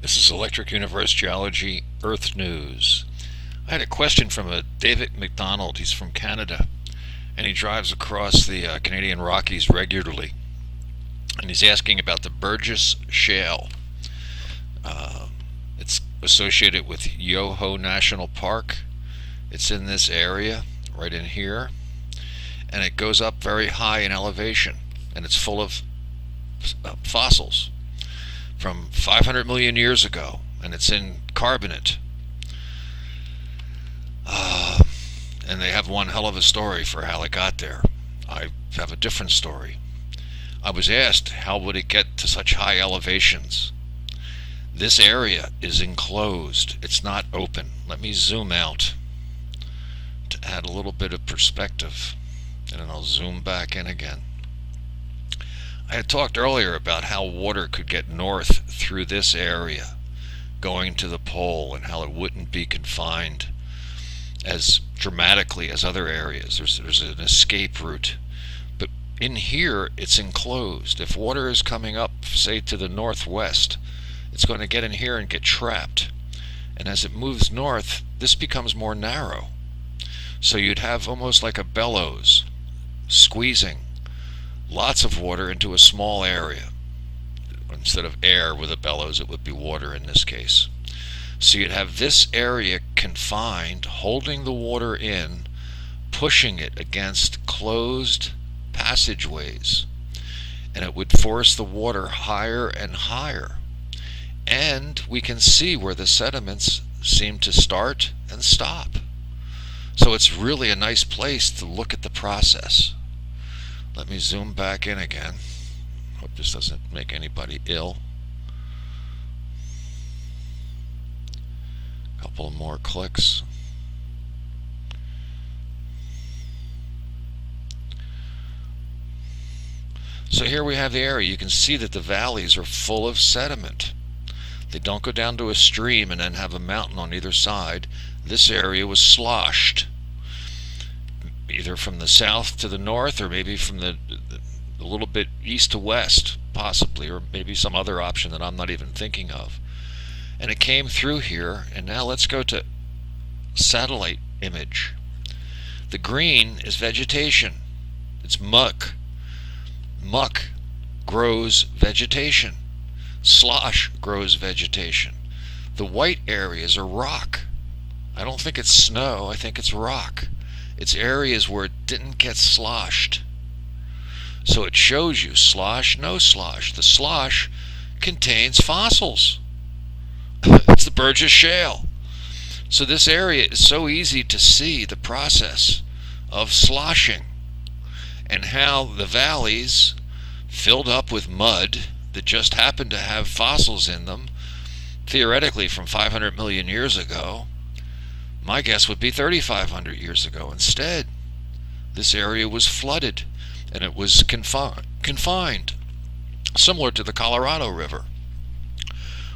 This is Electric Universe Geology Earth News. I had a question from a David McDonald. He's from Canada, and he drives across the Canadian Rockies regularly. And he's asking about the Burgess Shale. It's associated with Yoho National Park. It's in this area, right in here, and it goes up very high in elevation, and it's full of fossils from 500 million years ago, and it's in carbonate. And they have one hell of a story for how it got there. I have a different story. I was asked, how would it get to such high elevations? This area is enclosed. It's not open. Let me zoom out to add a little bit of perspective, and then I'll zoom back in again. I had talked earlier about how water could get north through this area, going to the pole, and how it wouldn't be confined as dramatically as other areas. There's an escape route. But in here, it's enclosed. If water is coming up, say, to the northwest, it's going to get in here and get trapped. And as it moves north, this becomes more narrow. So you'd have almost like a bellows squeezing lots of water into a small area. Instead of air with a bellows, it would be water in this case. So you'd have this area confined, holding the water in, pushing it against closed passageways, and it would force the water higher and higher. And we can see where the sediments seem to start and stop. So it's really a nice place to look at the process. Let me zoom back in again. Hope this doesn't make anybody ill. Couple more clicks. So here we have the area. You can see that the valleys are full of sediment. They don't go down to a stream and then have a mountain on either side. This area was sloshed, either from the south to the north, or maybe from the a little bit east to west, possibly, or maybe some other option that I'm not even thinking of. And it came through here, and now let's go to satellite image. The green is vegetation. It's muck. Muck grows vegetation. Slosh grows vegetation. The white areas are rock. I don't think it's snow, I think it's rock. It's areas where it didn't get sloshed. So it shows you slosh, no slosh. The slosh contains fossils. It's the Burgess Shale. So this area is so easy to see the process of sloshing and how the valleys filled up with mud that just happened to have fossils in them, theoretically from 500 million years ago. My guess would be 3,500 years ago. Instead, this area was flooded, and it was confined, similar to the Colorado River,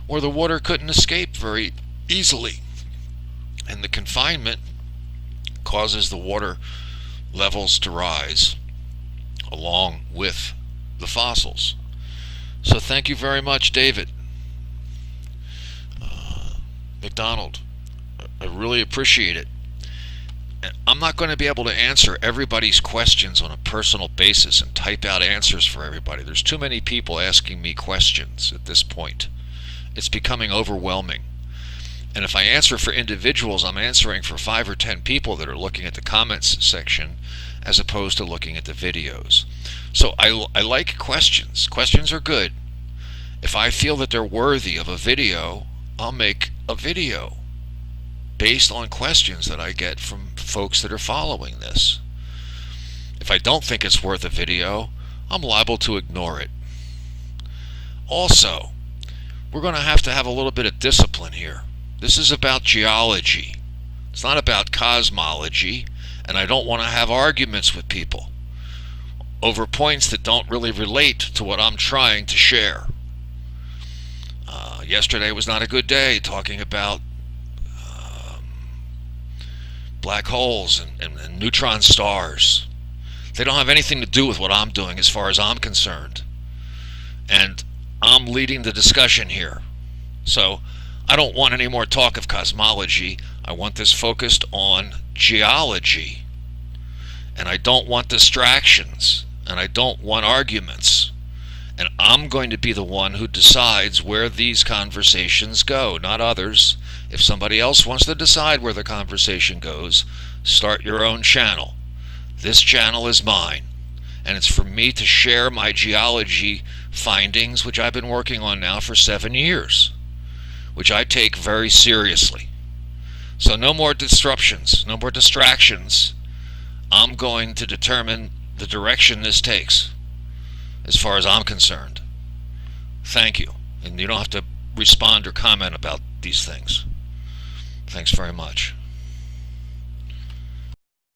where the water couldn't escape very easily. And the confinement causes the water levels to rise along with the fossils. So thank you very much, David McDonald. I really appreciate it. I'm not going to be able to answer everybody's questions on a personal basis and type out answers for everybody. There's too many people asking me questions at this point. It's becoming overwhelming. And if I answer for individuals, I'm answering for 5 or 10 people that are looking at the comments section as opposed to looking at the videos. So I like questions. Questions are good. If I feel that they're worthy of a video, I'll make a video based on questions that I get from folks that are following this. If I don't think it's worth a video, I'm liable to ignore it. Also, we're going to have a little bit of discipline here. This is about geology. It's not about cosmology, and I don't want to have arguments with people over points that don't really relate to what I'm trying to share. Yesterday was not a good day talking about black holes and neutron stars. They don't have anything to do with what I'm doing as far as I'm concerned. And I'm leading the discussion here. So I don't want any more talk of cosmology. I want this focused on geology. And I don't want distractions. And I don't want arguments. And I'm going to be the one who decides where these conversations go, not others. If somebody else wants to decide where the conversation goes, start your own channel. This channel is mine. And it's for me to share my geology findings, which I've been working on now for 7 years, which I take very seriously. So no more disruptions, no more distractions. I'm going to determine the direction this takes, as far as I'm concerned. Thank you. And you don't have to respond or comment about these things. Thanks very much.